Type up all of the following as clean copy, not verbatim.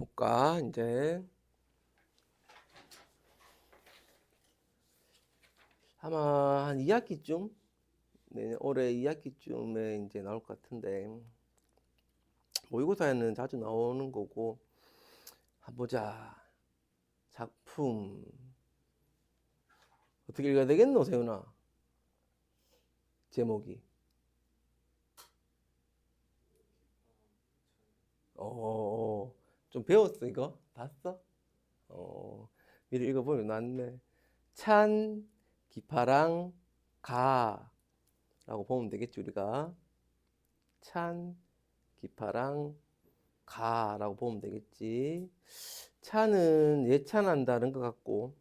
볼까 이제 아마 한 2학기쯤 올해 2학기쯤에 이제 나올 것 같은데 모의고사에는 자주 나오는 거고 한번 보자. 작품 어떻게 읽어야 되겠노 세훈아? 제목이 좀 배웠어 이거? 봤어? 미리 읽어보면 낫네. 찬 기파랑 가라고 보면 되겠지 우리가. 찬 기파랑 가라고 보면 되겠지. 찬은 예찬한다는 것 같고,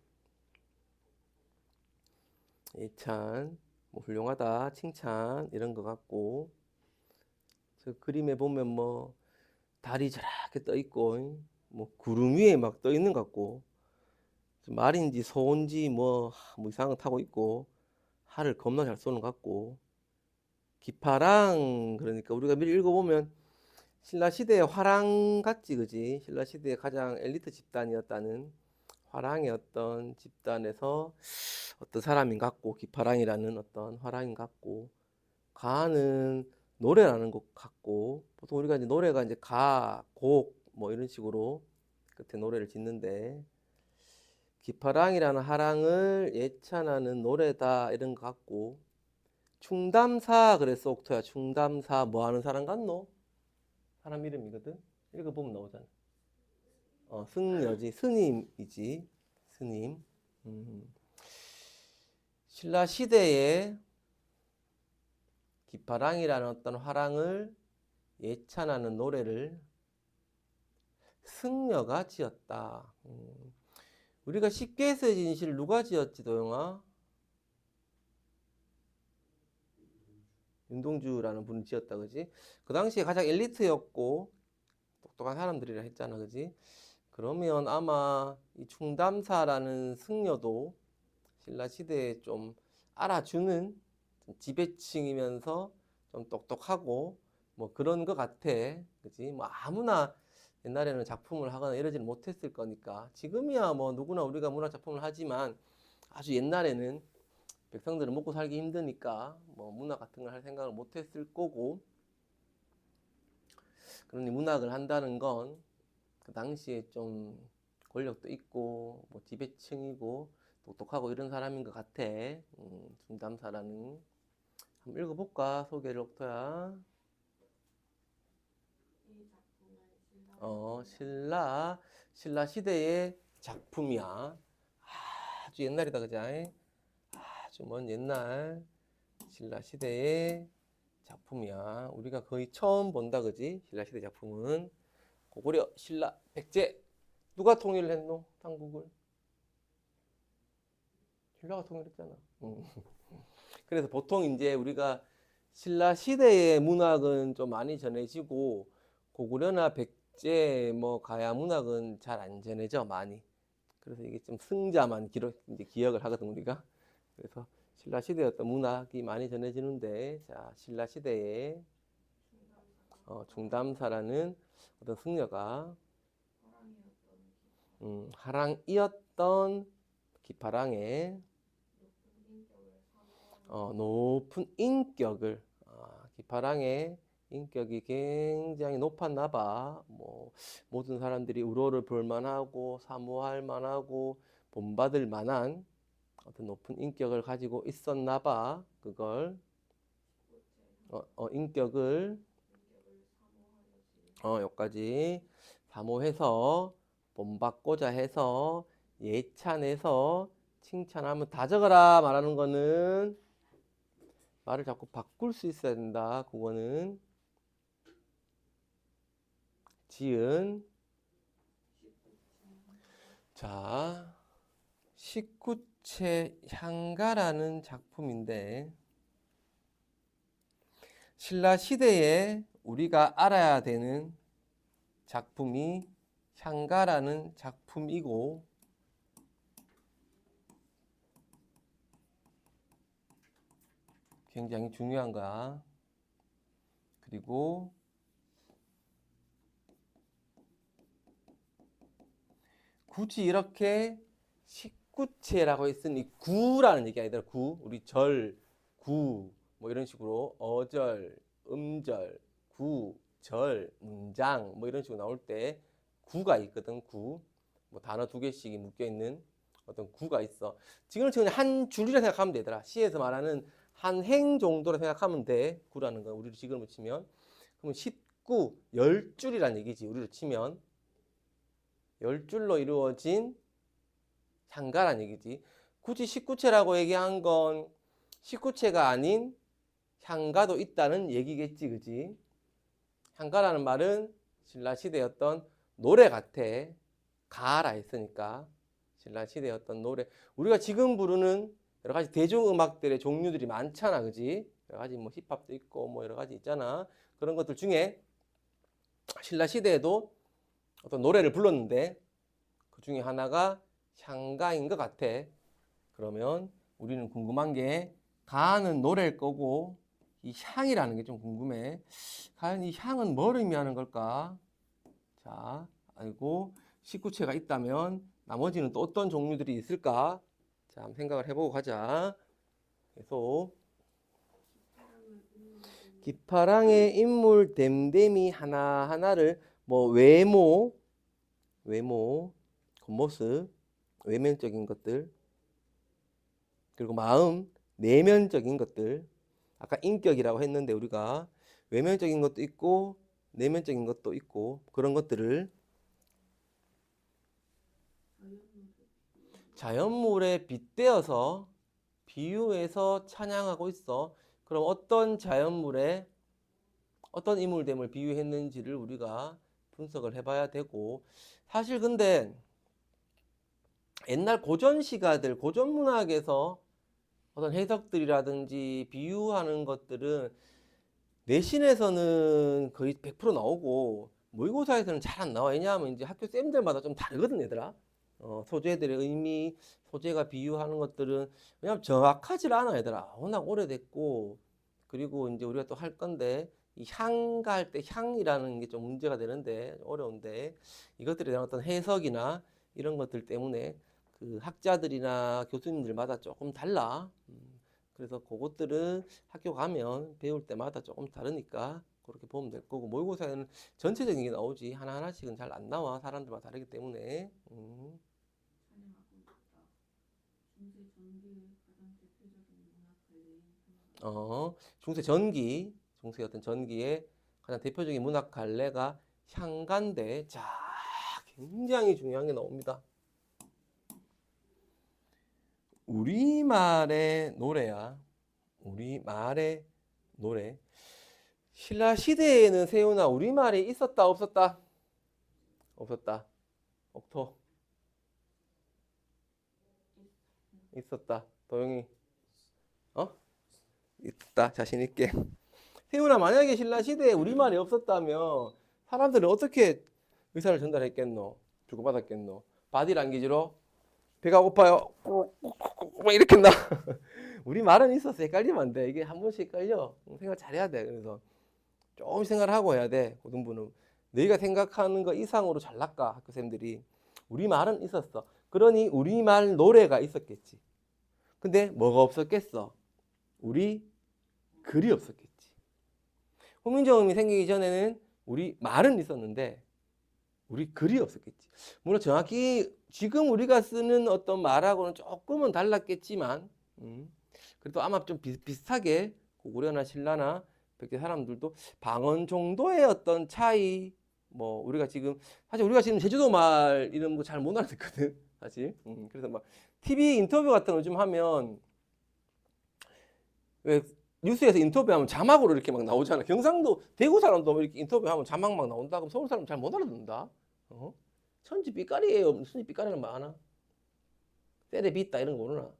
예찬 뭐 훌륭하다 칭찬 이런 것 같고, 저 그림에 보면 뭐 달이 저렇게 떠 있고 뭐 구름 위에 막 떠 있는 것 같고, 말인지 소인지 뭐 이상한 거 타고 있고, 활을 겁나 잘 쏘는 것 같고, 기파랑 그러니까 우리가 미리 읽어보면 신라 시대의 화랑 같지, 그지? 신라 시대의 가장 엘리트 집단이었다는 화랑의 어떤 집단에서 어떤 사람인 같고, 기파랑이라는 어떤 화랑인 같고, 가는 노래라는 것 같고, 보통 우리가 이제 노래가 이제 곡 뭐 이런 식으로 끝에 노래를 짓는데, 기파랑이라는 하랑을 예찬하는 노래다 이런 것 같고, 충담사 그랬어 옥토야. 충담사 뭐 하는 사람 같노? 사람 이름이거든. 읽어보면 나오잖아. 승려지, 스님이지, 스님. 음. 신라 시대에 기파랑이라는 어떤 화랑을 예찬하는 노래를 승려가 지었다. 우리가 십계수의 진실 누가 지었지, 도영아? 윤동주라는 분이 지었다, 그지? 그 당시에 가장 엘리트였고 똑똑한 사람들이라 했잖아, 그지? 그러면 아마 이 충담사라는 승려도 신라 시대에 좀 알아주는 좀 지배층이면서 좀 똑똑하고 뭐 그런 것 같아. 그지? 뭐 아무나 옛날에는 작품을 하거나 이러지는 못했을 거니까. 지금이야 뭐 누구나 우리가 문학 작품을 하지만 아주 옛날에는 백성들은 먹고 살기 힘드니까 뭐 문학 같은 걸 할 생각을 못했을 거고, 그러니 문학을 한다는 건 그 당시에 좀 권력도 있고 뭐 지배층이고 똑똑하고 이런 사람인 것 같아. 중담사라는. 한번 읽어볼까? 소개를 옥토야. 신라 시대의 작품이야. 아주 옛날이다, 그지? 아주 먼 옛날 신라 시대의 작품이야. 우리가 거의 처음 본다, 그지? 신라 시대 작품은 고구려 신라 백제. 누가 통일을 했노? 삼국을? 신라가 통일했잖아. 그래서 보통 이제 우리가 신라 시대의 문학은 좀 많이 전해지고 고구려나 백제 뭐 가야 문학은 잘 안 전해져 많이. 그래서 이게 좀 승자만 이제 기억을 하거든 우리가. 그래서 신라 시대의 어떤 문학이 많이 전해지는데, 자 신라 시대에 중담사라는 어떤 승려가 하랑이었던 기파랑의 높은 인격을, 기파랑의 인격이 굉장히 높았나 봐. 뭐 모든 사람들이 우러를 볼 만하고 사모할 만하고 본받을 만한 어떤 높은 인격을 가지고 있었나 봐. 그걸 인격을 여기까지 사모해서 본받고자 해서 예찬해서 칭찬하면 다 적어라 말하는 거는 말을 자꾸 바꿀 수 있어야 된다. 그거는 지은. 자, 19채 향가라는 작품인데, 신라 시대에 우리가 알아야 되는 작품이 향가라는 작품이고, 굉장히 중요한 거야. 그리고 굳이 이렇게 식구체라고 했으니 구라는 얘기 아니더라. 구, 우리 절, 구, 뭐 이런 식으로 어절, 음절, 구, 절, 문장 뭐 이런 식으로 나올 때 구가 있거든. 구, 뭐 단어 두 개씩이 묶여 있는 어떤 구가 있어. 지금 그냥 한 줄이라 생각하면 되더라. 시에서 말하는 한 행 정도로 생각하면 돼. 구라는 건 우리로 지금으로 치면. 그러면 19, 10줄이란 얘기지. 우리로 치면 10줄로 이루어진 향가란 얘기지. 굳이 식구체라고 얘기한 건 식구체가 아닌 향가도 있다는 얘기겠지, 그지? 향가라는 말은 신라시대의 어떤 노래 같아. 가라 했으니까. 신라시대의 어떤 노래. 우리가 지금 부르는 여러 가지 대중음악들의 종류들이 많잖아, 그지? 여러 가지 뭐 힙합도 있고 뭐 여러 가지 있잖아. 그런 것들 중에 신라시대에도 어떤 노래를 불렀는데 그 중에 하나가 향가인 것 같아. 그러면 우리는 궁금한 게 가는 노래일 거고 이 향이라는 게 좀 궁금해. 과연 이 향은 뭘 의미하는 걸까? 자, 알고 식구체가 있다면 나머지는 또 어떤 종류들이 있을까? 자, 한번 생각을 해보고 가자. 계속 기파랑의 인물 댐댐이 하나하나를 뭐 외모, 겉모습, 외면적인 것들, 그리고 마음, 내면적인 것들. 아까 인격이라고 했는데 우리가 외면적인 것도 있고 내면적인 것도 있고 그런 것들을 자연물에 빗대어서 비유해서 찬양하고 있어. 그럼 어떤 자연물에 어떤 인물됨을 비유했는지를 우리가 분석을 해봐야 되고, 사실 근데 옛날 고전 시가들, 고전 문학에서 어떤 해석들이라든지 비유하는 것들은 내신에서는 거의 100% 나오고 모의고사에서는 잘 안 나와. 왜냐하면 이제 학교 쌤들마다 좀 다르거든, 얘들아. 소재들의 의미, 소재가 비유하는 것들은 왜냐면 정확하지 않아, 얘들아. 워낙 오래됐고, 그리고 이제 우리가 또 할 건데 이 향가 할 때 향이라는 게 좀 문제가 되는데 어려운데 이것들에 대한 어떤 해석이나 이런 것들 때문에 그 학자들이나 교수님들마다 조금 달라. 그래서 그것들은 학교 가면 배울 때마다 조금 다르니까 그렇게 보면 될 거고 모의고사에는 전체적인 게 나오지 하나하나씩은 잘 안 나와. 사람들마다 다르기 때문에. 중세 전기, 중세 어떤 전기의 가장 대표적인 문학 갈래가 향가인데, 자, 굉장히 중요한 게 나옵니다. 우리말의 노래야. 우리말의 노래. 신라 시대에는 세훈아 우리말이 있었다 없었다? 없었다. 옥토 있었다. 도영이 있다. 자신 있게. 세훈아 만약에 신라 시대에 우리말이 없었다면 사람들은 어떻게 의사를 전달했겠노? 주고받았겠노? 바디랑귀지로 배가 고파요. 뭐 이렇게 나. 우리 말은 있었어. 헷갈리면 안 돼. 이게 한 번씩 헷갈려. 생각 잘해야 돼. 그래서 조금 생각을 하고 해야 돼. 고등부는. 너희가 생각하는 거 이상으로 잘났까 학교생들이. 우리 말은 있었어. 그러니 우리말 노래가 있었겠지. 근데 뭐가 없었겠어? 우리 글이 없었겠지. 훈민정음이 생기기 전에는 우리 말은 있었는데 우리 글이 없었겠지. 물론 정확히 지금 우리가 쓰는 어떤 말하고는 조금은 달랐겠지만 그래도 아마 좀 비슷하게 고구려나 신라나 백제 사람들도 방언 정도의 어떤 차이, 뭐 우리가 지금 사실 우리가 지금 제주도 말 이런 거 잘 못 알아듣거든 사실. 그래서 막 TV 인터뷰 같은 거 좀 하면 왜 뉴스에서 인터뷰하면 자막으로 이렇게 막 나오잖아. 경상도 대구 사람도 이렇게 인터뷰하면 자막 막 나온다. 그럼 서울 사람 잘 못 알아듣는다. 천지 삐까리예요. 무슨 삐까리는 많아. 세레비 있다 이런 거 모르나?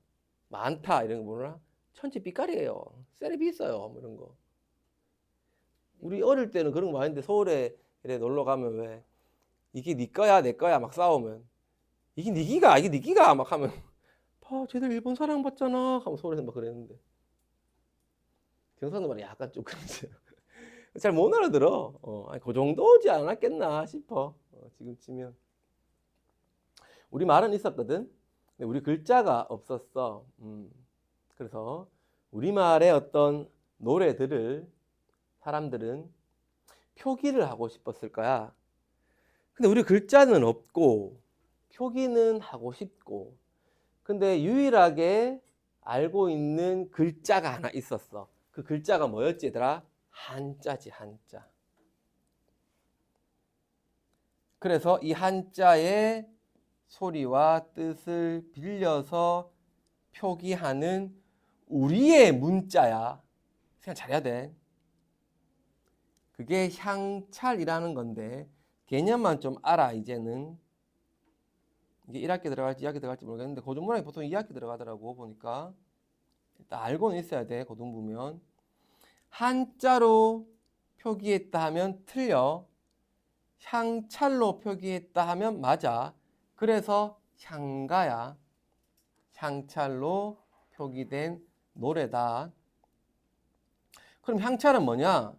많다 이런 거 모르나? 천지 삐까리예요. 세레비 있어요. 뭐 이런 거. 우리 어릴 때는 그런 거 많은데 서울에 이래 놀러 가면 왜 이게 네 거야 내 거야 막 싸우면 이게 네 기가 이게 네 기가 막 하면 봐 쟤들 일본 사랑 받잖아 하면 서울에서 막 그랬는데 경상도 말이 약간 좀 그렇지. 잘 못 알아들어. 아니, 그 정도지 않았겠나 싶어. 지금 치면 우리 말은 있었거든. 근데 우리 글자가 없었어. 그래서 우리말의 어떤 노래들을 사람들은 표기를 하고 싶었을 거야. 근데 우리 글자는 없고 표기는 하고 싶고, 근데 유일하게 알고 있는 글자가 하나 있었어. 그 글자가 뭐였지 얘들아? 한자지, 한자. 그래서 이 한자의 소리와 뜻을 빌려서 표기하는 우리의 문자야. 생각 잘해야 돼. 그게 향찰이라는 건데 개념만 좀 알아. 이제는 이게 1학기 들어갈지 2학기 들어갈지 모르겠는데 고등문학이 보통 2학기 들어가더라고 보니까. 일단 알고는 있어야 돼. 고등부면 한자로 표기했다 하면 틀려. 향찰로 표기했다 하면 맞아. 그래서 향가야. 향찰로 표기된 노래다. 그럼 향찰은 뭐냐?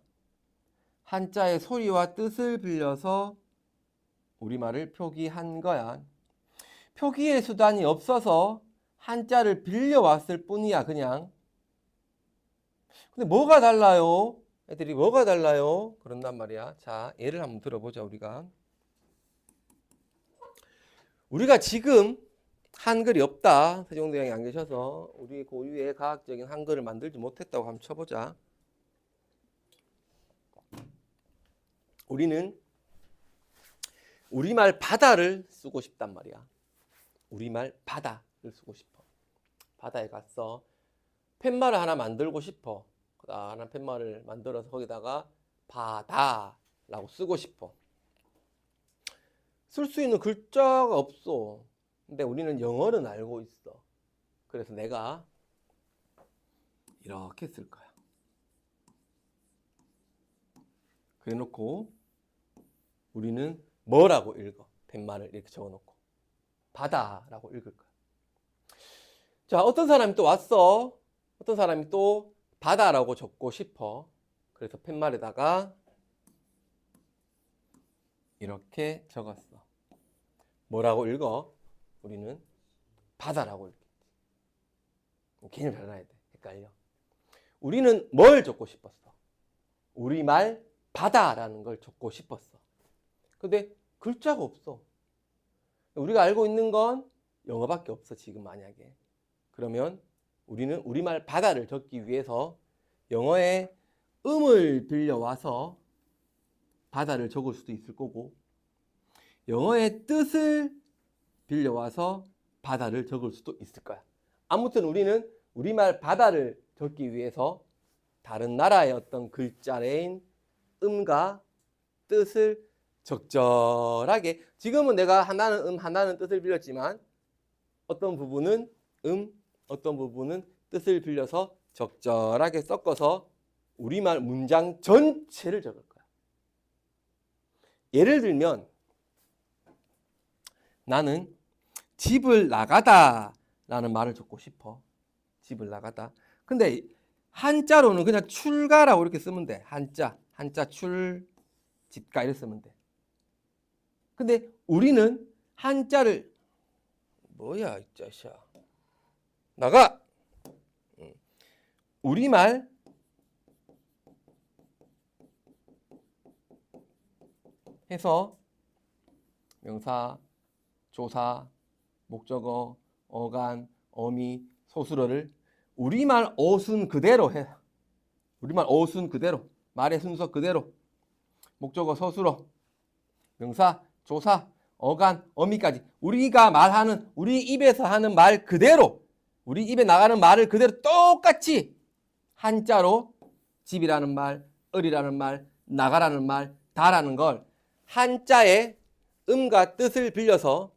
한자의 소리와 뜻을 빌려서 우리말을 표기한 거야. 표기의 수단이 없어서 한자를 빌려왔을 뿐이야, 그냥. 근데 뭐가 달라요? 애들이 뭐가 달라요? 그런단 말이야. 자, 예를 한번 들어보자, 우리가 지금 한글이 없다. 세종대왕이 안 계셔서 우리 고유의 과학적인 한글을 만들지 못했다고 한번 쳐보자. 우리는 우리말 바다를 쓰고 싶단 말이야. 우리말 바다를 쓰고 싶어. 바다에 갔어. 팻말을 하나 만들고 싶어. 하나 팻말을 만들어서 거기다가 바다라고 쓰고 싶어. 쓸 수 있는 글자가 없어. 근데 우리는 영어는 알고 있어. 그래서 내가 이렇게 쓸 거야. 그래 놓고 우리는 뭐라고 읽어? 팻말을 이렇게 적어놓고 바다라고 읽을 거야. 자, 어떤 사람이 또 왔어. 어떤 사람이 또 바다라고 적고 싶어. 그래서 팻말에다가 이렇게 적었어. 뭐라고 읽어? 우리는 바다라고 읽겠지. 개념 잘 알아야 돼. 헷갈려. 우리는 뭘 적고 싶었어? 우리말 바다라는 걸 적고 싶었어. 근데 글자가 없어. 우리가 알고 있는 건 영어밖에 없어, 지금 만약에. 그러면 우리는 우리말 바다를 적기 위해서 영어의 음을 빌려와서 바다를 적을 수도 있을 거고, 영어의 뜻을 빌려와서 바다를 적을 수도 있을 거야. 아무튼 우리는 우리말 바다를 적기 위해서 다른 나라의 어떤 글자인 음과 뜻을 적절하게, 지금은 내가 하나는 하나는 뜻을 빌렸지만 어떤 부분은 어떤 부분은 뜻을 빌려서 적절하게 섞어서 우리말 문장 전체를 적을 거야. 예를 들면 나는 집을 나가다 라는 말을 적고 싶어. 집을 나가다. 근데 한자로는 그냥 출가라고 이렇게 쓰면 돼. 한자 출, 집가 이렇게 쓰면 돼. 근데 우리는 한자를 뭐야 이 자식아, 나가. 우리말 해서 명사, 조사, 목적어, 어간, 어미, 소수어를 우리말 어순 그대로 해. 우리말 어순 그대로, 말의 순서 그대로, 목적어, 서술어, 명사, 조사, 어간, 어미까지 우리가 말하는, 우리 입에서 하는 말 그대로, 우리 입에 나가는 말을 그대로 똑같이 한자로 집이라는 말, 을이라는 말, 나가라는 말, 다라는 걸 한자의 음과 뜻을 빌려서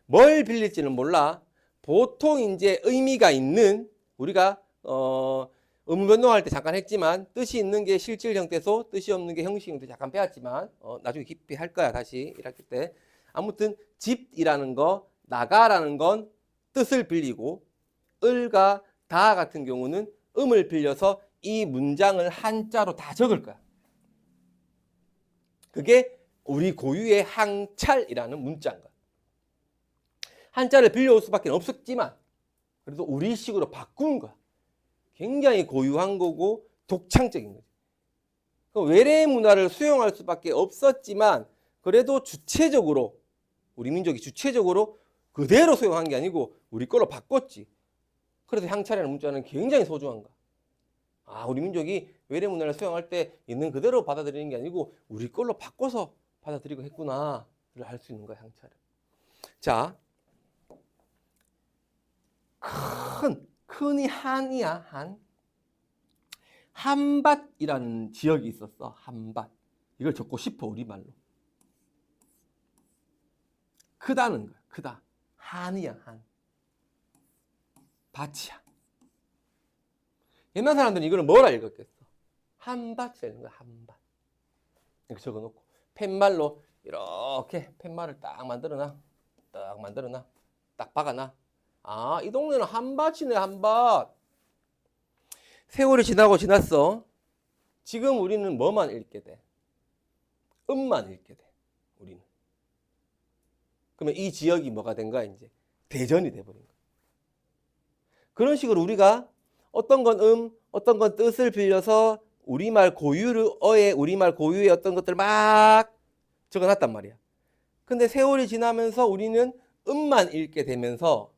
뭘 빌릴지는 몰라. 보통 이제 의미가 있는, 우리가 의문변동할 때 잠깐 했지만 뜻이 있는 게 실질 형태소, 뜻이 없는 게 형식 형태 잠깐 배웠지만 나중에 깊이 할 거야 다시 1학기 때. 아무튼 집이라는 거, 나가라는 건 뜻을 빌리고, 을과 다 같은 경우는 음을 빌려서 이 문장을 한자로 다 적을 거야. 그게 우리 고유의 항찰이라는 문자인 거야. 한자를 빌려올 수밖에 없었지만 그래도 우리식으로 바꾼 거야. 굉장히 고유한 거고 독창적인 거지. 외래 문화를 수용할 수밖에 없었지만 그래도 주체적으로 우리 민족이 주체적으로 그대로 수용한 게 아니고 우리 걸로 바꿨지. 그래서 향차라는 문자는 굉장히 소중한 거야. 아, 우리 민족이 외래 문화를 수용할 때 있는 그대로 받아들이는 게 아니고 우리 걸로 바꿔서 받아들이고 했구나를 알 수 있는 거야, 향차를. 자, 큰이 한이야, 한. 한밭이라는 지역이 있었어, 한밭. 이걸 적고 싶어, 우리말로. 크다는 거야, 크다. 한이야, 한. 밭이야. 옛날 사람들은 이걸 뭐라 읽었겠어? 한밭이라는 거야, 한밭. 이렇게 적어놓고 팻말로 이렇게 팻말을 딱 만들어놔. 딱 박아놔. 아, 이 동네는 한밭이네, 한밭. 세월이 지나고 지났어. 지금 우리는 뭐만 읽게 돼? 음만 읽게 돼, 우리는. 그러면 이 지역이 뭐가 된 거야, 이제? 대전이 돼버린 거야. 그런 식으로 우리가 어떤 건 어떤 건 뜻을 빌려서 우리말 고유의 어떤 것들을 막 적어놨단 말이야. 근데 세월이 지나면서 우리는 음만 읽게 되면서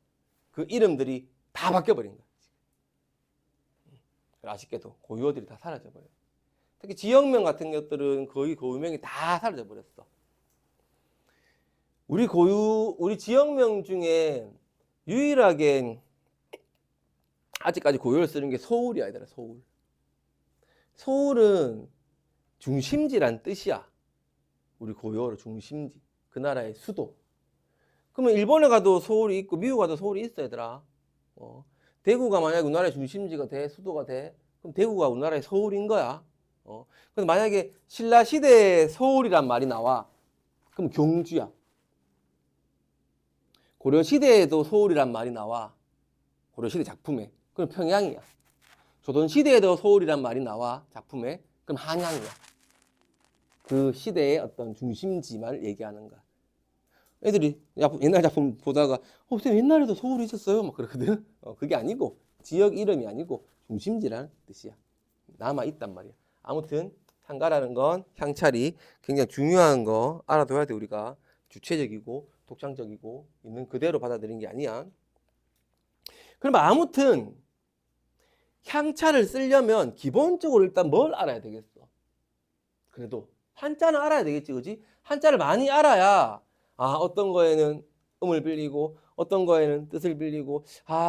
그 이름들이 다 바뀌어버린 거야. 아쉽게도 고유어들이 다 사라져버려. 특히 지역명 같은 것들은 거의 고유명이 다 사라져버렸어. 우리 지역명 중에 유일하게 아직까지 고유를 쓰는 게 서울이야, 얘들아, 서울. 서울은 중심지란 뜻이야. 우리 고유어로 중심지. 그 나라의 수도. 그러면 일본에 가도 서울이 있고 미국 가도 서울이 있어, 얘들아. 대구가 만약에 우리나라의 중심지가 돼, 수도가 돼, 그럼 대구가 우리나라의 서울인 거야. 근데 만약에 신라시대에 서울이란 말이 나와, 그럼 경주야. 고려시대에도 서울이란 말이 나와, 고려시대 작품에, 그럼 평양이야. 조선시대에도 서울이란 말이 나와, 작품에, 그럼 한양이야. 그 시대의 어떤 중심지만 얘기하는 거야. 애들이 옛날 작품 보다가 쌤 옛날에도 서울이 있었어요? 막 그러거든. 그게 아니고 지역 이름이 아니고 중심지라는 뜻이야. 남아있단 말이야. 아무튼 향가라는 건 향찰이 굉장히 중요한 거 알아둬야 돼. 우리가 주체적이고 독창적이고 있는 그대로 받아들인 게 아니야. 그럼 아무튼 향찰을 쓰려면 기본적으로 일단 뭘 알아야 되겠어? 그래도 한자는 알아야 되겠지, 그지? 한자를 많이 알아야 어떤 거에는 음을 빌리고 어떤 거에는 뜻을 빌리고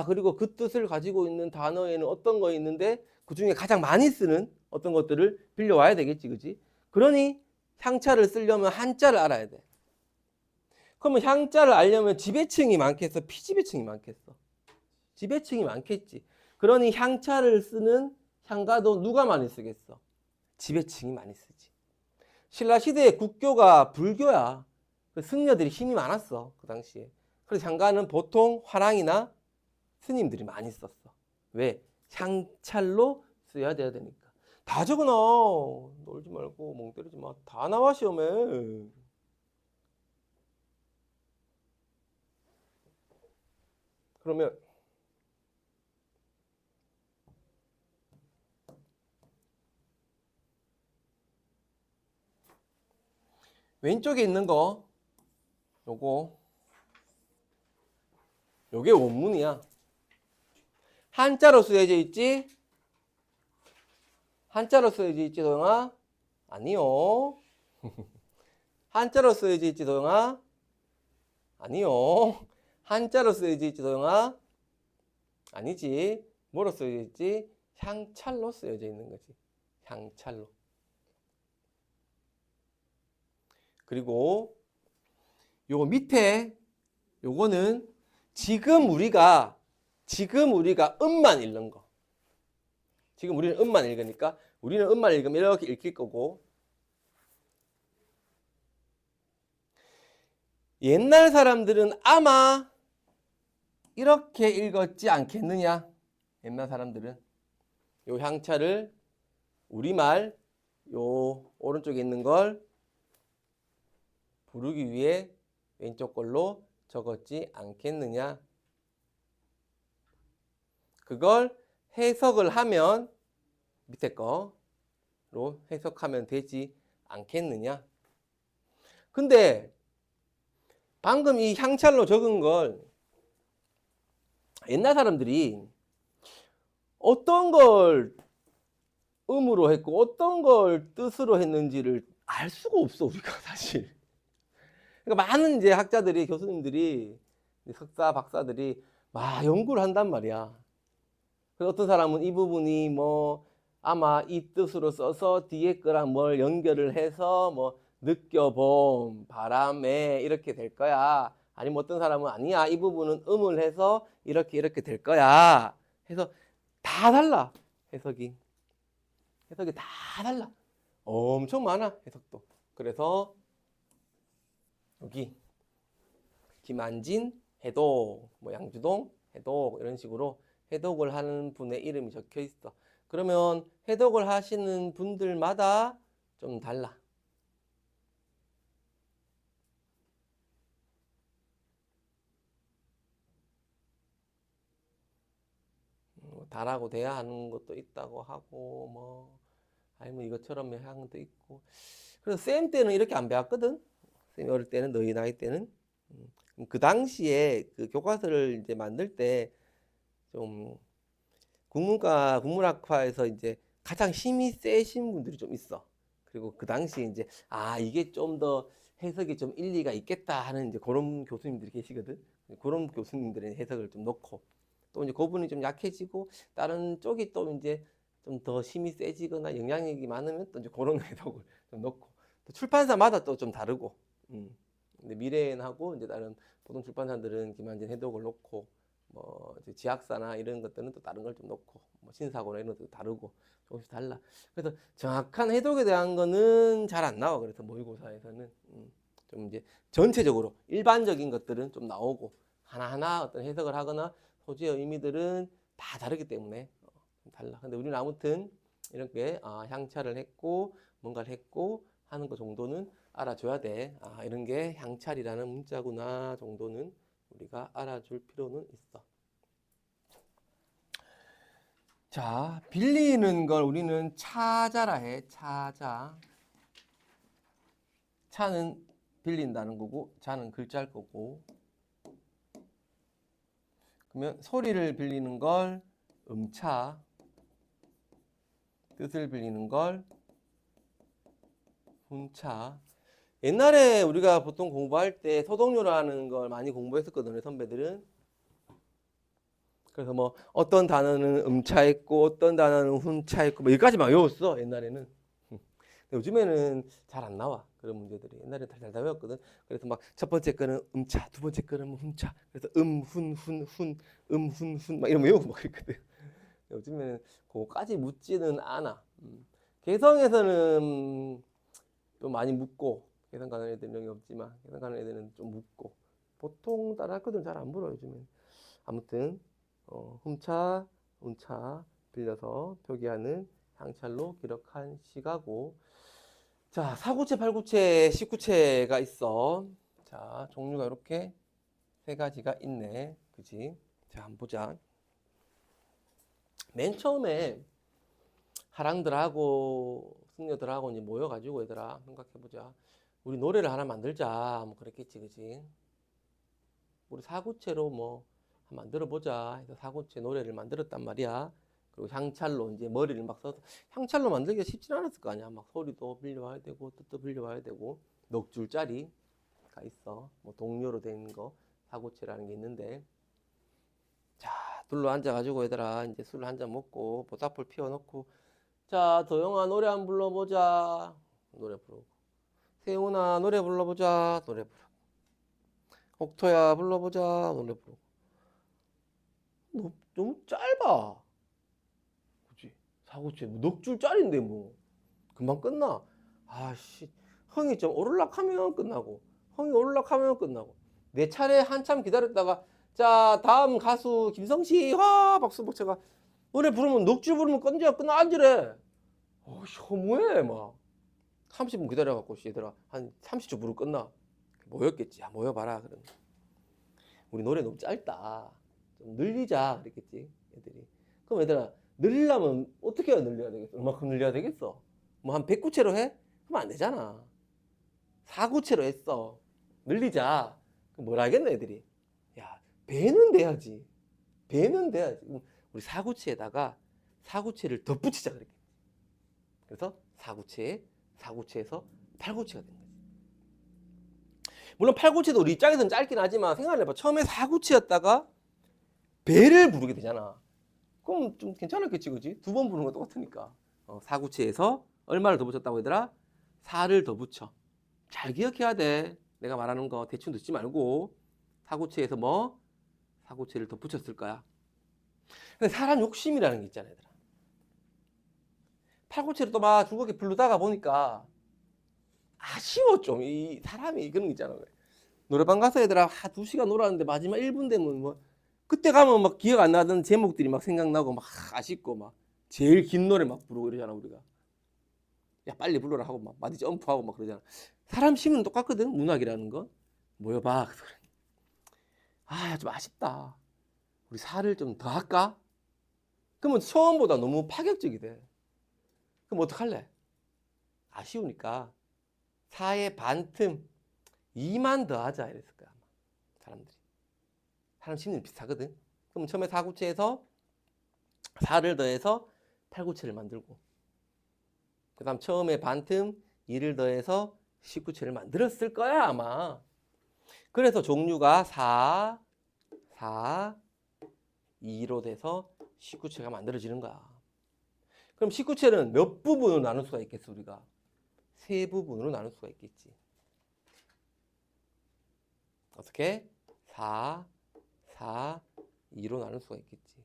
그리고 그 뜻을 가지고 있는 단어에는 어떤 거 있는데 그 중에 가장 많이 쓰는 어떤 것들을 빌려와야 되겠지, 그지? 그러니 향자를 쓰려면 한자를 알아야 돼. 그러면 향자를 알려면 지배층이 많겠어, 피지배층이 많겠어? 지배층이 많겠지. 그러니 향자를 쓰는 향가도 누가 많이 쓰겠어? 지배층이 많이 쓰지. 신라시대의 국교가 불교야. 승려들이 힘이 많았어, 그 당시에. 그래서 향가는 보통 화랑이나 스님들이 많이 썼어. 왜? 향찰로 써야 돼야 되니까. 다 적어놔. 놀지 말고 멍 때리지 마. 다 나와 시험에. 그러면 왼쪽에 있는 거 요게 원문이야. 한자로 쓰여져 있지? 한자로 쓰여져 있지, 도영아? 아니요. 한자로 쓰여져 있지, 도영아? 아니요. 한자로 쓰여져 있지, 도영아? 아니지. 뭐로 쓰여져 있지? 향찰로 쓰여져 있는 거지. 향찰로. 그리고 요거 밑에 요거는 지금 우리가 음만 읽는 거. 지금 우리는 음만 읽으니까 우리는 음만 읽으면 이렇게 읽힐 거고 옛날 사람들은 아마 이렇게 읽었지 않겠느냐? 옛날 사람들은 요 향차를 우리말 요 오른쪽에 있는 걸 부르기 위해 왼쪽 걸로 적었지 않겠느냐. 그걸 해석을 하면 밑에 거로 해석하면 되지 않겠느냐. 근데 방금 이 향찰로 적은 걸 옛날 사람들이 어떤 걸 음으로 했고 어떤 걸 뜻으로 했는지를 알 수가 없어 우리가 사실. 그러니까 많은 이제 학자들이 교수님들이 석사 박사들이 막 연구를 한단 말이야. 그래서 어떤 사람은 이 부분이 뭐 아마 이 뜻으로 써서 뒤에 거랑 뭘 연결을 해서 뭐 느껴봄 바람에 이렇게 될 거야. 아니면 어떤 사람은 아니야 이 부분은 음을 해서 이렇게 될 거야. 해서 다 달라 해석이 다 달라. 엄청 많아 해석도. 그래서 여기 김한진 해독, 뭐 양주동 해독 이런 식으로 해독을 하는 분의 이름이 적혀 있어. 그러면 해독을 하시는 분들마다 좀 달라. 달하고 돼야 하는 것도 있다고 하고 뭐 아니면 이것처럼 향도 있고. 그래서 쌤 때는 이렇게 안 배웠거든. 쌤이 어릴 때는 너희 나이 때는 그 당시에 그 교과서를 이제 만들 때 좀 국문학과에서 이제 가장 힘이 세신 분들이 좀 있어. 그리고 그 당시 이제 이게 좀 더 해석이 좀 일리가 있겠다 하는 이제 그런 교수님들이 계시거든. 그런 교수님들의 해석을 좀 넣고 또 이제 그분이 좀 약해지고 다른 쪽이 또 이제 좀 더 힘이 세지거나 영향력이 많으면 또 이제 그런 해석을 좀 넣고 또 출판사마다 또 좀 다르고. 근데 미래엔하고 이제 다른 보통 출판사들은 김한진 해독을 넣고 뭐 지학사나 이런 것들은 또 다른 걸 좀 넣고 뭐 신사고나 이런 것도 다르고 조금씩 달라. 그래서 정확한 해독에 대한 거는 잘 안 나와. 그래서 모의고사에서는 좀 이제 전체적으로 일반적인 것들은 좀 나오고 하나하나 어떤 해석을 하거나 소지의 의미들은 다 다르기 때문에 좀 달라. 근데 우리는 아무튼 이렇게 향찰을 했고 뭔가를 했고 하는 거 정도는 알아줘야 돼. 이런 게 향찰이라는 문자구나 정도는 우리가 알아줄 필요는 있어. 자, 빌리는 걸 우리는 찾아라 해. 찾아. 차는 빌린다는 거고 자는 글자일 거고. 그러면 소리를 빌리는 걸 음차, 뜻을 빌리는 걸 훈차. 옛날에 우리가 보통 공부할 때 소독료라는 걸 많이 공부했었거든요, 선배들은. 그래서 뭐 어떤 단어는 음차했고 어떤 단어는 훈차했고 뭐 여기까지만 외웠어 옛날에는. 요즘에는 잘 안 나와 그런 문제들이. 옛날에 잘 외웠거든. 그래서 막 첫 번째 거는 음차, 두 번째 거는 뭐 훈차. 그래서 훈 막 이런 거 외우고 막 그랬거든. 요즘에는 그거까지 묻지는 않아. 개성에서는 좀 많이 묻고 개성 가는 애들은 여기 없지만 개성 가는 애들은 좀 묻고 보통 다른 학교들은 잘 안 물어 요즘엔. 아무튼 훔차, 운차 빌려서 표기하는 향찰로 기록한 시가고. 자, 4구체, 8구체, 19체가 있어. 자, 종류가 이렇게 세 가지가 있네. 그지? 자, 한번 보자. 맨 처음에 하랑들하고 승려들하고 이제 모여가지고 얘들아 생각해보자. 우리 노래를 하나 만들자. 뭐 그랬겠지, 그지? 우리 4구체로 뭐 만들어보자 해서 4구체 노래를 만들었단 말이야. 그리고 향찰로 이제 머리를 막 써서 향찰로 만들기가 쉽진 않았을 거 아니야. 막 소리도 빌려와야 되고 뜻도 빌려와야 되고 넉 줄짜리가 있어. 뭐 동료로 된 거 4구체라는 게 있는데. 자, 둘러 앉아가지고 얘들아 이제 술 한 잔 먹고 보따풀 피워놓고 자, 도영아 노래 한 불러보자. 노래 부르고. 세훈아 노래 불러보자. 노래 부르고. 옥토야 불러보자. 노래 부르고. 너무 짧아. 그치? 4구체 넉 줄짜리인데 뭐 금방 끝나. 아씨, 흥이 좀 오르락하면 끝나고 흥이 오르락하면 끝나고 내 차례 한참 기다렸다가 자 다음 가수 김성시 와 박수 박차가 노래 부르면 넉 줄 부르면 끝내야 끝나 앉으래. 허무해 막 30분 기다려갖고 얘들아 한 30줄 부르고 끝나. 모였겠지. 모여봐라 그러면 우리 노래 너무 짧다. 좀 늘리자 그랬겠지 애들이. 그럼 얘들아 늘리려면 어떻게 해야 늘려야 되겠어? 얼마큼 늘려야 되겠어? 뭐 한 100구체로 해? 그럼 안 되잖아. 4구체로 했어. 늘리자. 그럼 뭐라 하겠네 애들이. 야 배는 돼야지. 배는 돼야지. 우리 4구체에다가 4구체를 덧붙이자 그랬겠지. 그래서 4구체, 4구체에서 8구체가 된 거지. 물론 8구체도 우리 입장에서는 짧긴 하지만 생각해봐. 처음에 4구체였다가 배를 부르게 되잖아. 그럼 좀 괜찮았겠지, 그지? 두 번 부르는 거 똑같으니까. 4구체에서 얼마를 더 붙였다고 얘들아? 4를 더 붙여. 잘 기억해야 돼. 내가 말하는 거 대충 듣지 말고 4구체에서 뭐? 4구체를 더 붙였을 거야. 근데 사람 욕심이라는 게 있잖아, 얘들아. 8구체를 또 막 즐겁게 부르다가 보니까 아쉬워 좀. 이 사람이 그런 거 있잖아. 노래방 가서 얘들아 2시간 놀았는데 마지막 1분 되면 뭐 그때 가면 막 기억 안 나던 제목들이 막 생각나고 막 아쉽고 막 제일 긴 노래 막 부르고 이러잖아 우리가. 야 빨리 불러라 하고 막 마디 점프하고 막 그러잖아. 사람 심은 똑같거든 문학이라는 거. 모여봐. 아 좀 아쉽다. 우리 살을 좀 더 할까? 그러면 처음보다 너무 파격적이 돼. 그럼 어떡할래? 아쉬우니까 4의 반틈 2만 더 하자 이랬을 거야 아마 사람들이. 사람 심리는 비슷하거든. 그럼 처음에 4구체에서 4를 더해서 8구체를 만들고 그 다음 처음에 반틈 2를 더해서 19체를 만들었을 거야 아마. 그래서 종류가 4, 4, 2로 돼서 19체가 만들어지는 거야. 그럼 19체는 몇 부분으로 나눌 수가 있겠어 우리가? 세 부분으로 나눌 수가 있겠지. 어떻게? 4, 4, 2로 나눌 수가 있겠지.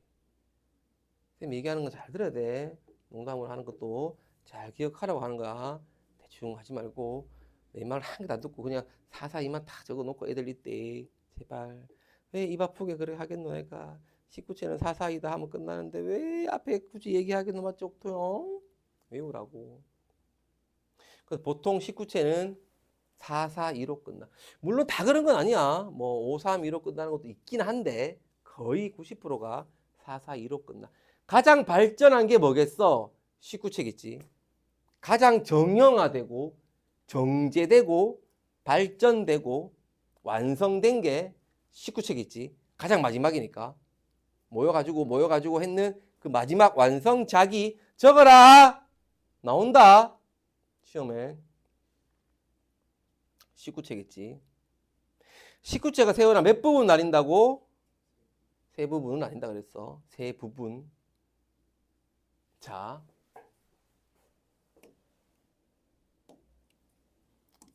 쌤 얘기하는 거 잘 들어야 돼. 농담을 하는 것도 잘 기억하라고 하는 거야. 대충 하지 말고 내 말 한 개도 안 듣고 그냥 4, 4, 2만 다 적어놓고 애들 이때 제발 왜 입 아프게 그래 하겠노 애가 19체는 4, 4, 2다 하면 끝나는데 왜 앞에 굳이 얘기하겠노 맞지 옥토요? 외우라고. 그래서 보통 19체는 4, 4, 2로 끝나. 물론 다 그런 건 아니야. 뭐 5, 3, 2로 끝나는 것도 있긴 한데 거의 90%가 4, 4, 2로 끝나. 가장 발전한 게 뭐겠어? 19체겠지. 가장 정형화되고 정제되고 발전되고 완성된 게 19체겠지. 가장 마지막이니까. 모여가지고 했는 그 마지막 완성작이 적어라! 나온다. 시험에. 19체겠지. 19체가 세워라 몇 부분 나뉜다고? 세 부분은 나뉜다 그랬어. 세 부분. 자.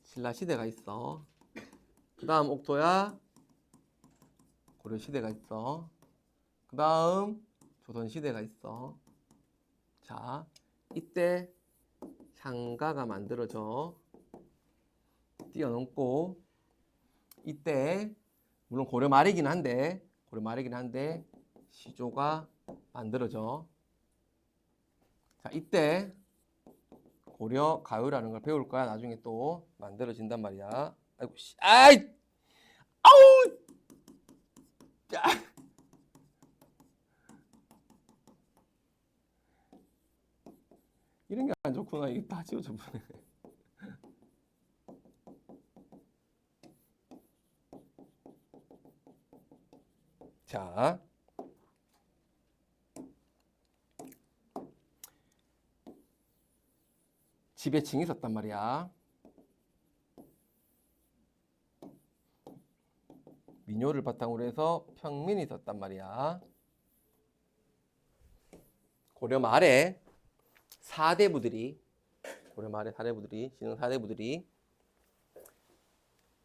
신라시대가 있어. 그 다음 옥토야 고려시대가 있어. 그 다음 조선시대가 있어. 자, 이때 향가가 만들어져. 뛰어넘고 이때 물론 고려 말이긴 한데 시조가 만들어져. 자, 이때 고려 가요라는 걸 배울 거야. 나중에 또 만들어진단 말이야. 아이고 씨. 아이! 아우! 야. 이런 게 안 좋구나. 이게 다 지워져 버리네. 자. 지배층이 있었단 말이야. 민요를 바탕으로 해서 평민이 있었단 말이야. 고려 말에 사대부들이 진흥 사대부들이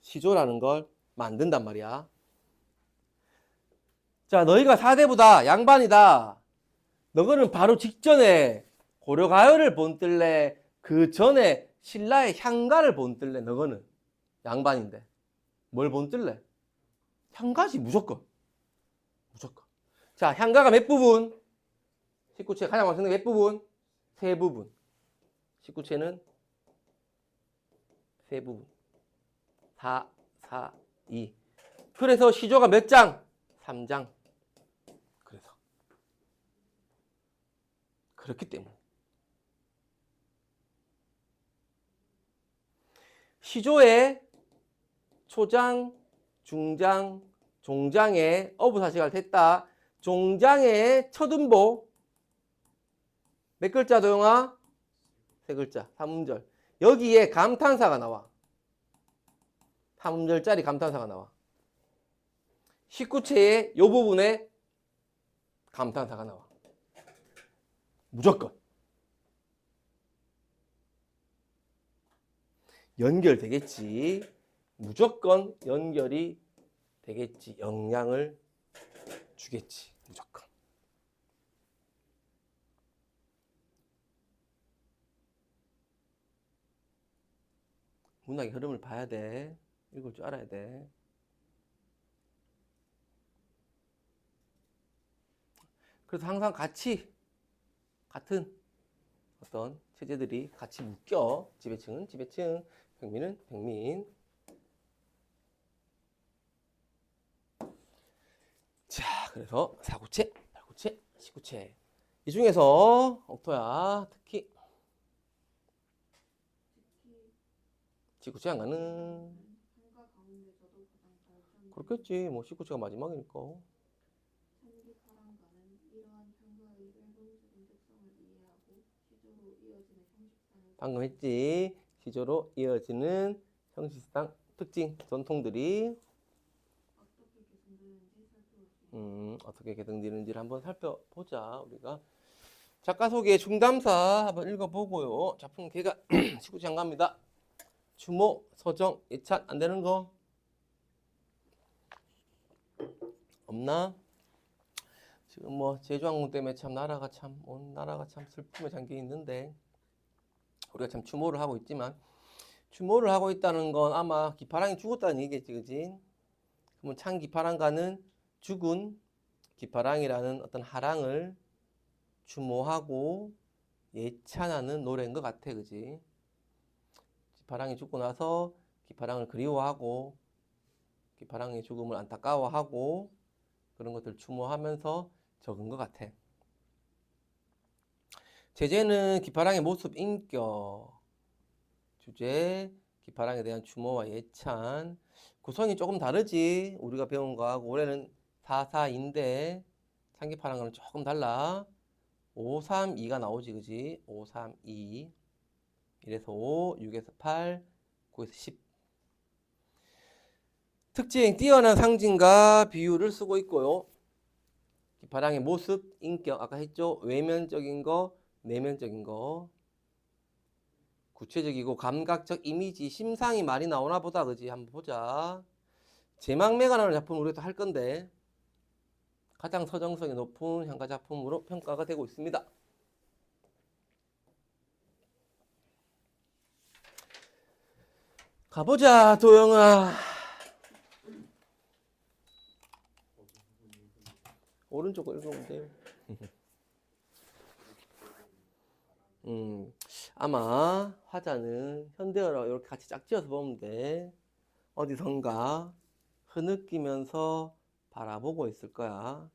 시조라는 걸 만든단 말이야. 자, 너희가 사대부다, 양반이다. 너거는 바로 직전에 고려가요를 본뜰래, 그 전에 신라의 향가를 본뜰래. 너거는 양반인데 뭘 본뜰래? 향가지 무조건. 자, 향가가 몇 부분? 19체 가장 완성된 몇 부분? 세 부분. 19체는 세 부분. 4, 4, 2. 그래서 시조가 몇 장? 3장. 그래서 그렇기 때문에 시조의 초장, 중장, 종장에 어부사시가 됐다. 종장의 첫 음보 몇 글자 도용아? 세 글자. 삼음절. 여기에 감탄사가 나와. 삼음절짜리 감탄사가 나와. 19체의 요 부분에 감탄사가 나와. 무조건. 연결되겠지. 무조건 연결이 되겠지. 영향을 주겠지. 무조건. 문학의 흐름을 봐야 돼. 읽을 줄 알아야 돼. 그래서 항상 같이 같은 어떤 체제들이 같이 묶여. 지배층은 지배층, 평민은 평민. 자, 그래서 4구체, 8구체, 19체. 이 중에서 옥토야 특히 19체 안 가는 그렇겠지. 뭐 19체가 마지막이니까. 방금 했지. 시조로 이어지는 형식상 특징, 전통들이 어떻게 개성되는지를 한번 살펴보자. 우리가 작가 소개 중담사 한번 읽어보고요. 작품 개가 19장 갑니다. 추모, 서정, 예찬 안 되는 거 없나? 지금 뭐 제주항공 때문에 참 나라가 참 온 나라가 참 슬픔에 잠겨 있는데 우리가 참 추모를 하고 있지만 추모를 하고 있다는 건 아마 기파랑이 죽었다는 얘기겠지, 그지? 그러면 찬 기파랑가는 죽은 기파랑이라는 어떤 하랑을 추모하고 예찬하는 노래인 것 같아, 그지? 기파랑이 죽고 나서 기파랑을 그리워하고 기파랑의 죽음을 안타까워하고 그런 것들 추모하면서 적은 것 같아. 제재는 기파랑의 모습, 인격, 주제, 기파랑에 대한 추모와 예찬. 구성이 조금 다르지. 우리가 배운 거하고 올해는 4-4인데 창기파랑과는 조금 달라. 5-3-2가 나오지, 그지? 5-3-2. 1에서 5, 6에서 8, 9에서 10. 특징, 뛰어난 상징과 비유를 쓰고 있고요. 기파랑의 모습, 인격, 아까 했죠? 외면적인 거, 내면적인 거. 구체적이고 감각적 이미지, 심상이 많이 나오나 보다, 그지? 한번 보자. 제망매가라는 작품 우리가 또 할 건데 가장 서정성이 높은 향가 작품으로 평가가 되고 있습니다. 가보자, 도영아. 오른쪽 거 읽으면 돼요. 아마 화자는 현대어로 이렇게 같이 짝지어서 보면 돼. 어디선가 흐느끼면서 바라보고 있을 거야.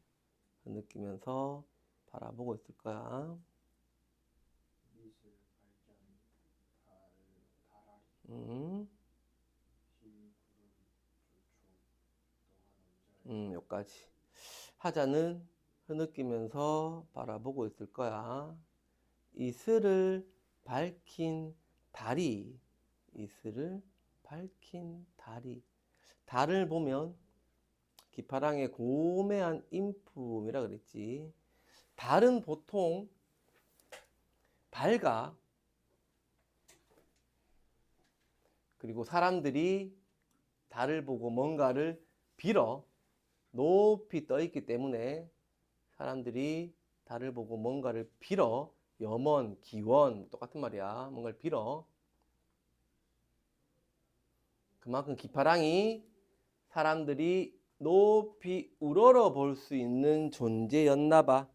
흐느끼면서 바라보고 있을 거야. 여기까지. 화자는 흐느끼면서 바라보고 있을 거야. 이슬을 밝힌 달이, 이슬을 밝힌 달이. 달을 보면 기파랑의 고매한 인품이라 그랬지. 달은 보통 밝아. 그리고 사람들이 달을 보고 뭔가를 빌어. 높이 떠 있기 때문에 사람들이 달을 보고 뭔가를 빌어. 염원, 기원 똑같은 말이야. 뭔가를 빌어. 그만큼 기파랑이 사람들이 높이 우러러 볼 수 있는 존재였나 봐.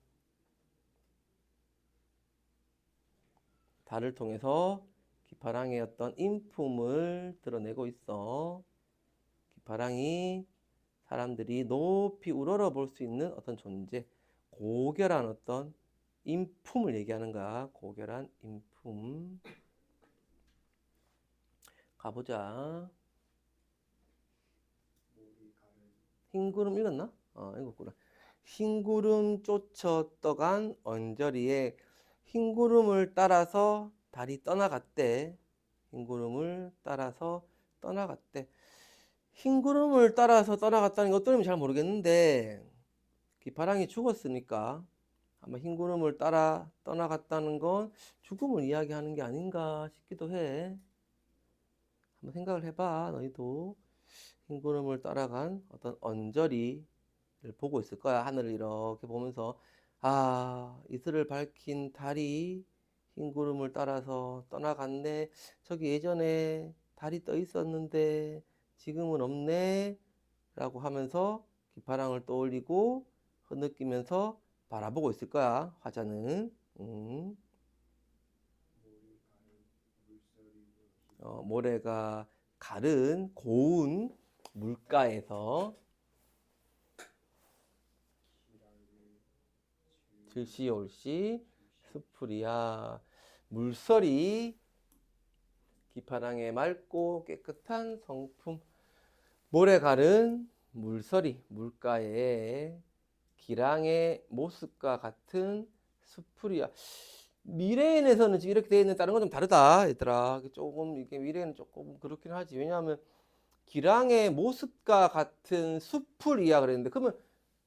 달을 통해서 기파랑의 어떤 인품을 드러내고 있어. 기파랑이 사람들이 높이 우러러 볼 수 있는 어떤 존재, 고결한 어떤 인품을 얘기하는 거야. 고결한 인품. 가보자. 흰구름 읽었나? 읽었구나. 흰구름 쫓아 떠간 언저리에 흰구름을 따라서 달이 떠나갔대. 흰구름을 따라서 떠나갔대. 흰구름을 따라서 떠나갔다는 게 어떤 의미인지 잘 모르겠는데 기파랑이 죽었으니까 아마 흰구름을 따라 떠나갔다는 건 죽음을 이야기하는 게 아닌가 싶기도 해. 한번 생각을 해봐. 너희도 흰구름을 따라간 어떤 언저리를 보고 있을 거야. 하늘을 이렇게 보면서 이슬을 밝힌 달이 흰구름을 따라서 떠나갔네. 저기 예전에 달이 떠 있었는데 지금은 없네 라고 하면서 기파랑을 떠올리고 흐느끼면서 바라보고 있을 거야. 화자는. 모래가 가른 고운 물가에서 질시올시 스프리야. 물설이 기파랑의 맑고 깨끗한 성품. 모래 가른 물설이 물가에 기랑의 모습과 같은 수풀이야. 미래인에서는 지금 이렇게 되어 있는 다른 건 좀 다르다 얘들아. 조금 이게 미래는 조금 그렇긴 하지. 왜냐하면 기랑의 모습과 같은 수풀이야 그랬는데 그러면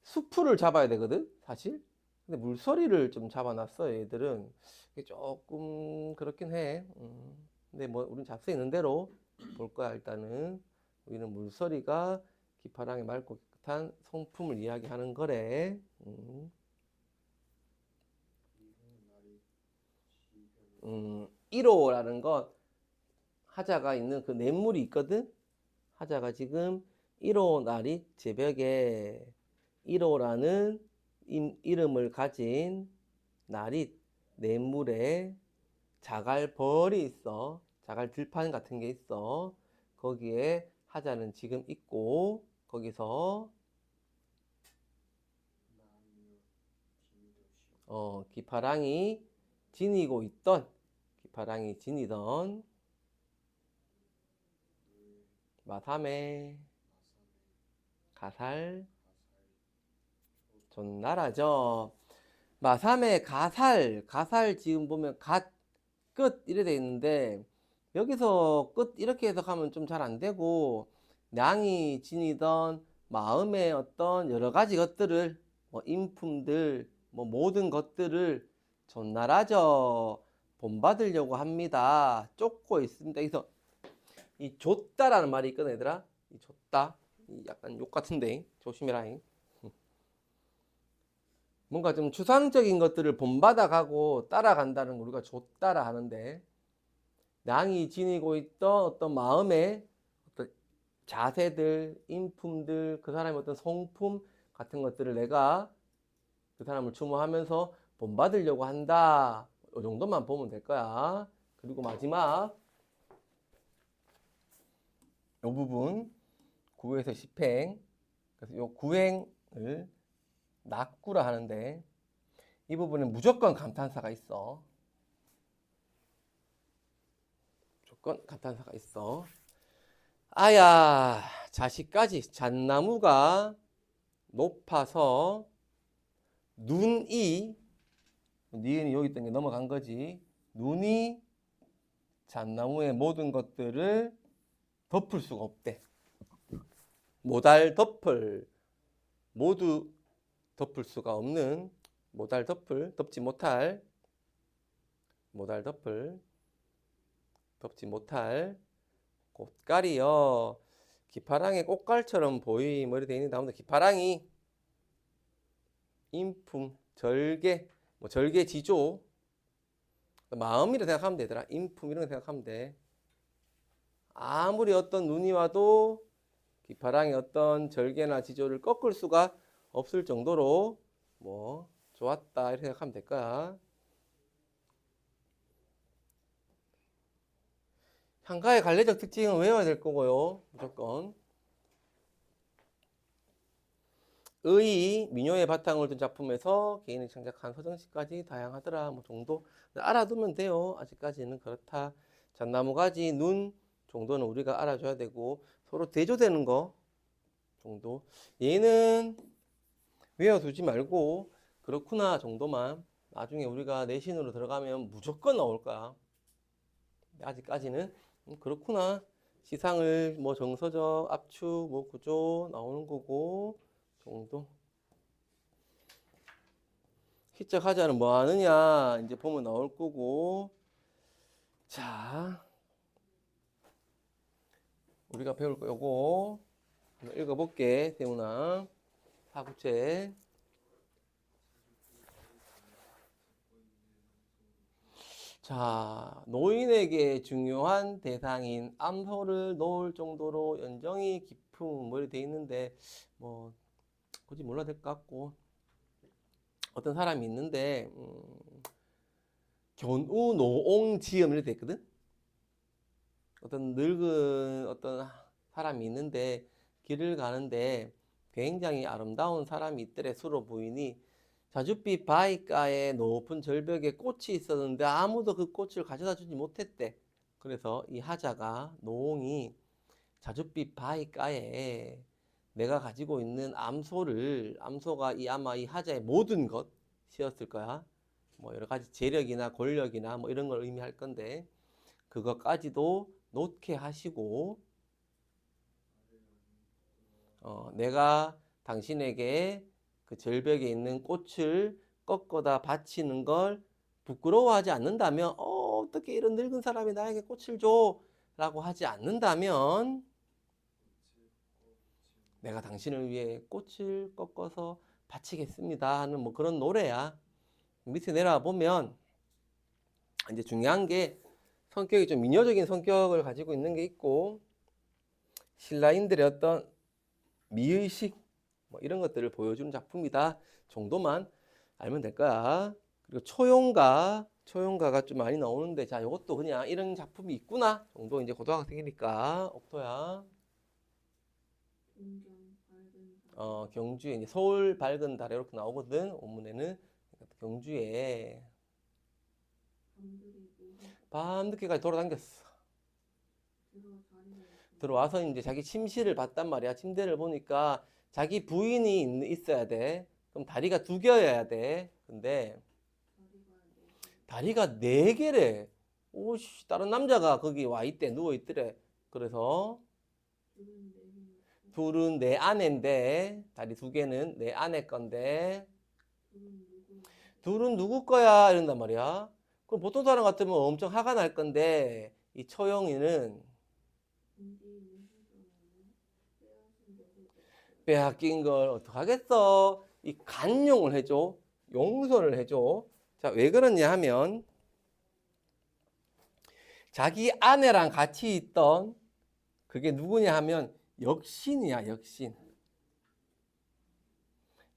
수풀을 잡아야 되거든 사실. 근데 물소리를 좀 잡아놨어 얘들은. 이게 조금 그렇긴 해. 근데 뭐 우린 잡서 있는 대로 볼 거야. 일단은 우리는 물소리가 기파랑의 맑고 깨끗한 성품을 이야기하는 거래. 1호라는 건 하자가 있는 그 냇물이 있거든. 하자가 지금 1호 나리 제벽에 1호라는 이름을 가진 나리 냇물에 자갈벌이 있어. 자갈 들판 같은 게 있어. 거기에 하자는 지금 있고 거기서 기파랑이 지니고 있던 기파랑이 지니던 마삼의 가살 존나라죠. 마삼의 가살 지금 보면 갓, 끝 이래 돼 있는데 여기서 끝 이렇게 해석하면 좀 잘 안 되고 냥이 지니던 마음의 어떤 여러 가지 것들을 뭐 인품들 뭐 모든 것들을 존나라죠 본받으려고 합니다. 쫓고 있습니다. 그래서 이 줬다라는 말이 있거든 얘들아. 이 줬다 약간 욕 같은데 조심해라. 뭔가 좀 추상적인 것들을 본받아 가고 따라간다는 걸 우리가 줬다라 하는데 낭이 지니고 있던 어떤 마음의 어떤 자세들, 인품들, 그 사람의 어떤 성품 같은 것들을 내가 그 사람을 추모하면서 본받으려고 한다. 이 정도만 보면 될 거야. 그리고 마지막 이 부분 9에서 10행. 그래서 이 9행을 낙구라 하는데 이 부분에 무조건 감탄사가 있어. 무조건 감탄사가 있어. 아야 자식까지 잣나무가 높아서 눈이 니은이 여기 있던 게 넘어간 거지. 눈이 잣나무의 모든 것들을 덮을 수가 없대. 모달 덮을 모두 덮을 수가 없는 모달 덮을 덮지 못할 모달 덮을 덮지 못할 꽃갈이여 기파랑의 꽃갈처럼 보이 머리 돼 있는데 아무튼 기파랑이 인품 절개 뭐 절개 지조 마음이라 생각하면 되더라. 인품 이런 거 생각하면 돼. 아무리 어떤 눈이 와도 기파랑의 어떤 절개나 지조를 꺾을 수가 없을 정도로 뭐 좋았다 이렇게 생각하면 될 거야. 향가의 관례적 특징은 외워야 될 거고요. 무조건. 의, 민요의 바탕을 둔 작품에서 개인이 창작한 서정시까지 다양하더라. 뭐 정도 알아두면 돼요. 아직까지는 그렇다. 잣나무 가지, 눈 정도는 우리가 알아줘야 되고 서로 대조되는 거 정도. 얘는 외워두지 말고 그렇구나 정도만. 나중에 우리가 내신으로 들어가면 무조건 나올 거야. 아직까지는 그렇구나. 시상을 뭐 정서적, 압축, 뭐 구조 나오는 거고 정도. 시적 하자는 뭐 하느냐 이제 보면 나올 거고. 자, 우리가 배울 거 요거 한번 읽어볼게. 세훈아 사구체. 자, 노인에게 중요한 대상인 암소를 놓을 정도로 연정이 깊은 뭐 이렇게 돼 있는데 뭐 굳이 몰라도 될 것 같고. 어떤 사람이 있는데 견우노옹지음 이렇게 돼 있거든. 어떤 늙은 어떤 사람이 있는데 길을 가는데 굉장히 아름다운 사람이 있더래. 수로 부인이 자줏빛 바위가에 높은 절벽에 꽃이 있었는데 아무도 그 꽃을 가져다 주지 못했대. 그래서 이 하자가 노옹이 자줏빛 바위가에 내가 가지고 있는 암소가 아마 이 하자의 모든 것이었을 거야. 뭐 여러 가지 재력이나 권력이나 뭐 이런 걸 의미할 건데 그것까지도 놓게 하시고 내가 당신에게 그 절벽에 있는 꽃을 꺾어다 바치는 걸 부끄러워하지 않는다면 어떻게 이런 늙은 사람이 나에게 꽃을 줘? 라고 하지 않는다면 내가 당신을 위해 꽃을 꺾어서 바치겠습니다 하는 뭐 그런 노래야. 밑에 내려와 보면 이제 중요한 게 성격이 좀 미녀적인 성격을 가지고 있는 게 있고 신라인들의 어떤 미의식 뭐 이런 것들을 보여주는 작품이다 정도만 알면 될 거야. 그리고 초용가가 좀 많이 나오는데 자 이것도 그냥 이런 작품이 있구나 정도. 이제 고등학생이니까 옥토야. 경주에 이제 서울 밝은 달 이렇게 나오거든. 원문에는 경주에 밤늦게까지 돌아다녔어. 들어와서 이제 자기 침실을 봤단 말이야. 침대를 보니까 자기 부인이 있어야 돼. 그럼 다리가 두 개여야 돼. 근데 다리가 네 개래. 오씨, 다른 남자가 거기 와 있대. 누워 있더래. 그래서 둘은 내 아내인데 다리 두 개는 내 아내 건데 둘은 누구 거야? 이런단 말이야. 그럼 보통 사람 같으면 엄청 화가 날 건데 이 초영이는 빼앗긴 걸 어떡하겠어? 이 간용을 해줘. 용서를 해줘. 자, 왜 그러냐 하면 자기 아내랑 같이 있던 그게 누구냐 하면 역신이야, 역신.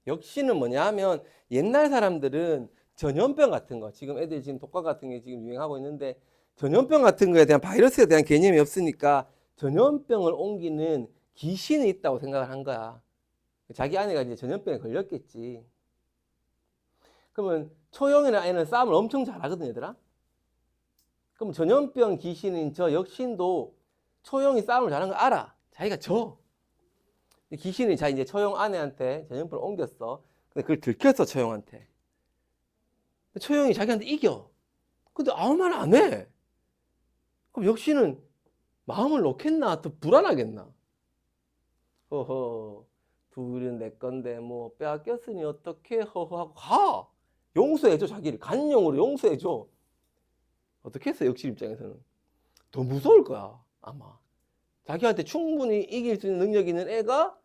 역신은 뭐냐 하면 옛날 사람들은 전염병 같은 거, 지금 애들 지금 독감 같은 게 지금 유행하고 있는데 전염병 같은 거에 대한 바이러스에 대한 개념이 없으니까 전염병을 옮기는 귀신이 있다고 생각을 한 거야. 자기 아내가 이제 전염병에 걸렸겠지. 그러면 초영이나 애는 싸움을 엄청 잘하거든, 얘들아. 그럼 전염병 귀신인 저 역신도 초영이 싸움을 잘하는 거 알아. 자기가 져. 귀신이 자 이제 초영 아내한테 전염병을 옮겼어. 근데 그걸 들켰어, 초영한테. 초영이 자기한테 이겨. 근데 아무 말 안 해. 그럼 역시는 마음을 놓겠나? 더 불안하겠나? 허허, 둘은 내 건데 뭐 빼앗겼으니 어떻게 허허 하고 가. 용서해줘, 자기를. 간용으로 용서해줘. 어떻게 했어, 역시 입장에서는. 더 무서울 거야, 아마. 자기한테 충분히 이길 수 있는 능력이 있는 애가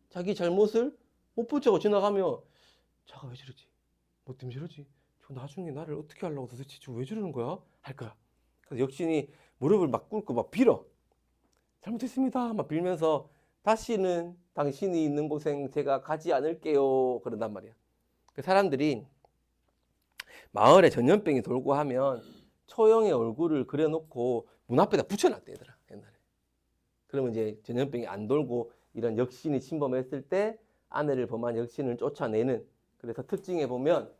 자기 잘못을 못 붙이고 지나가면 자가 왜 저러지? 뭐 때문에 저러지? 저 나중에 나를 어떻게 하려고 도대체 저 왜 저러는 거야? 할 거야. 그래서 역신이 무릎을 막 꿇고 막 빌어. 잘못했습니다. 막 빌면서 다시는 당신이 있는 곳엔 제가 가지 않을게요. 그런단 말이야. 그 사람들이 마을에 전염병이 돌고 하면 초영의 얼굴을 그려놓고 문 앞에다 붙여놨대, 얘들아. 옛날에. 그러면 이제 전염병이 안 돌고 이런 역신이 침범했을 때 아내를 범한 역신을 쫓아내는. 그래서 특징에 보면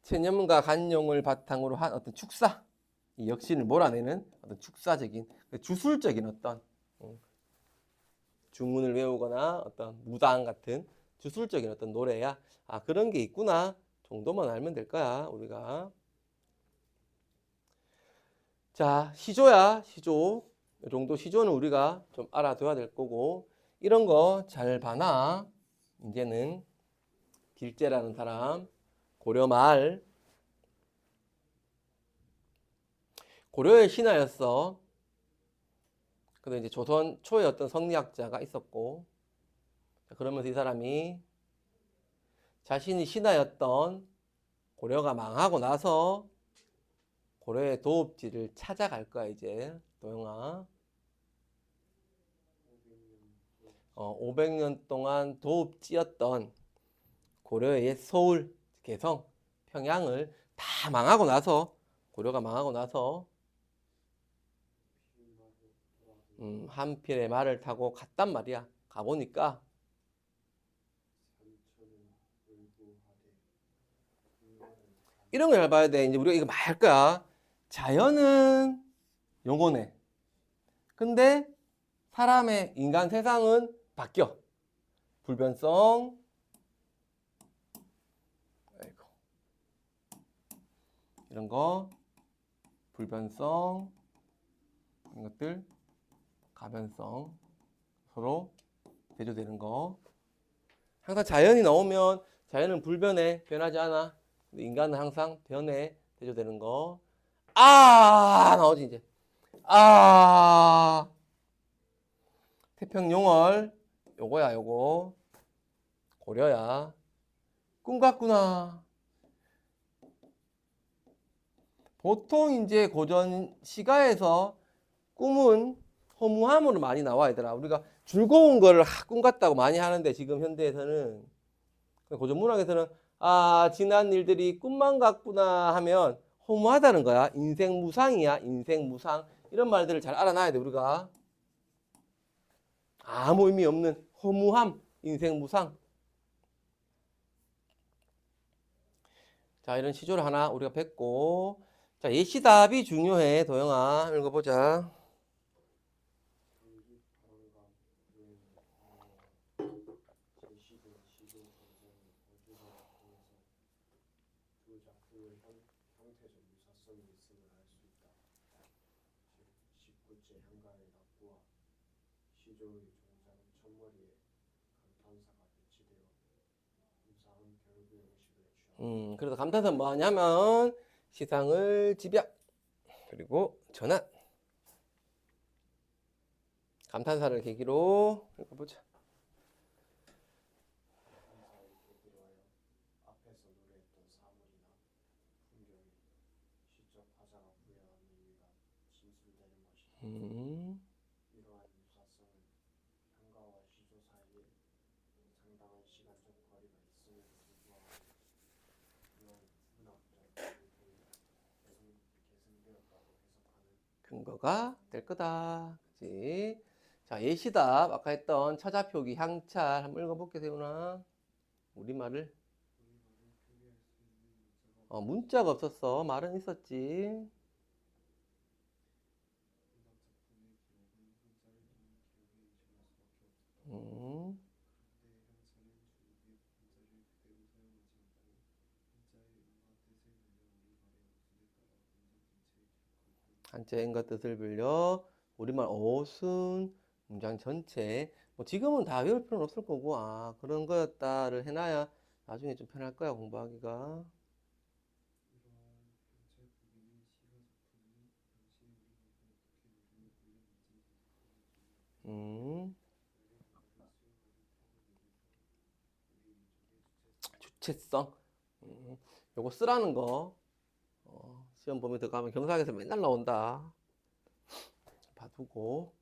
체념과 간용을 바탕으로 한 어떤 축사, 이 역신을 몰아내는 어떤 축사적인 주술적인 어떤 주문을 외우거나 어떤 무당 같은 주술적인 어떤 노래야. 아, 그런 게 있구나 정도만 알면 될 거야 우리가. 자, 시조야. 시조. 이 정도 시조는 우리가 좀 알아둬야 될 거고, 이런 거 잘 봐놔. 이제는 길재라는 사람, 고려 말, 고려의 신하였어. 근데 이제 조선 초에 어떤 성리학자가 있었고, 그러면서 이 사람이 자신이 신하였던 고려가 망하고 나서 고려의 도읍지를 찾아갈 거야 이제 도영아. 500년 동안 도읍지였던 고려의 옛 서울, 개성, 평양을 다 망하고 나서, 고려가 망하고 나서 한 필의 말을 타고 갔단 말이야. 가보니까 이런 걸 잘 봐야 돼. 이제 우리가 이거 말 거야. 자연은 영원해. 근데 사람의 인간 세상은 바뀌어. 불변성, 아이고, 이런 거, 불변성, 이런 것들, 가변성, 서로 대조되는 거. 항상 자연이 나오면 자연은 불변해, 변하지 않아. 인간은 항상 변해, 대조되는 거. 아, 나오지 이제. 아, 태평용월, 요거야 요거. 고려야. 꿈 같구나. 보통 이제 고전 시가에서 꿈은 허무함으로 많이 나와 얘들아. 우리가 즐거운 거를 꿈 같다고 많이 하는데 지금 현대에서는, 고전 문학에서는 아, 지난 일들이 꿈만 같구나 하면 허무하다는 거야. 인생 무상이야. 인생 무상. 이런 말들을 잘 알아놔야 돼 우리가. 아무 의미 없는 허무함, 인생 무상. 자, 이런 시조를 하나 우리가 뱉고, 자, 예시답이 중요해. 도영아, 읽어보자. 그래서 감탄사는 뭐 하냐면 시상을 집약, 그리고 전환. 감탄사를 계기로 읽어보자. 음, 근거가 될 거다. 그치? 자, 예시답. 아까 했던 처자표기, 향찰. 한번 읽어볼게, 세훈아. 우리말을. 문자가 없었어. 말은 있었지. 음, 한자인가 뜻을 빌려 우리말 어순 문장 전체. 뭐 지금은 다 외울 필요는 없을 거고, 아, 그런 거였다를 해놔야 나중에 좀 편할 거야, 공부하기가. 음, 주체성. 요거 쓰라는 거. 시험 보면 들어가면 경상에서 맨날 나온다. 봐두고.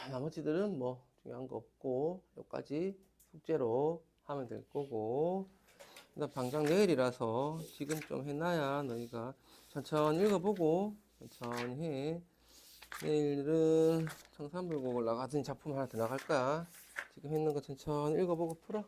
나머지들은 뭐 중요한 거 없고, 여기까지 숙제로 하면 될 거고. 나 당장 내일이라서 지금 좀 해놔야 너희가 천천히 읽어보고 천천히 해. 내일은 청산불곡을 나가는 작품 하나 더 나갈 거야. 지금 했는 거 천천히 읽어보고 풀어.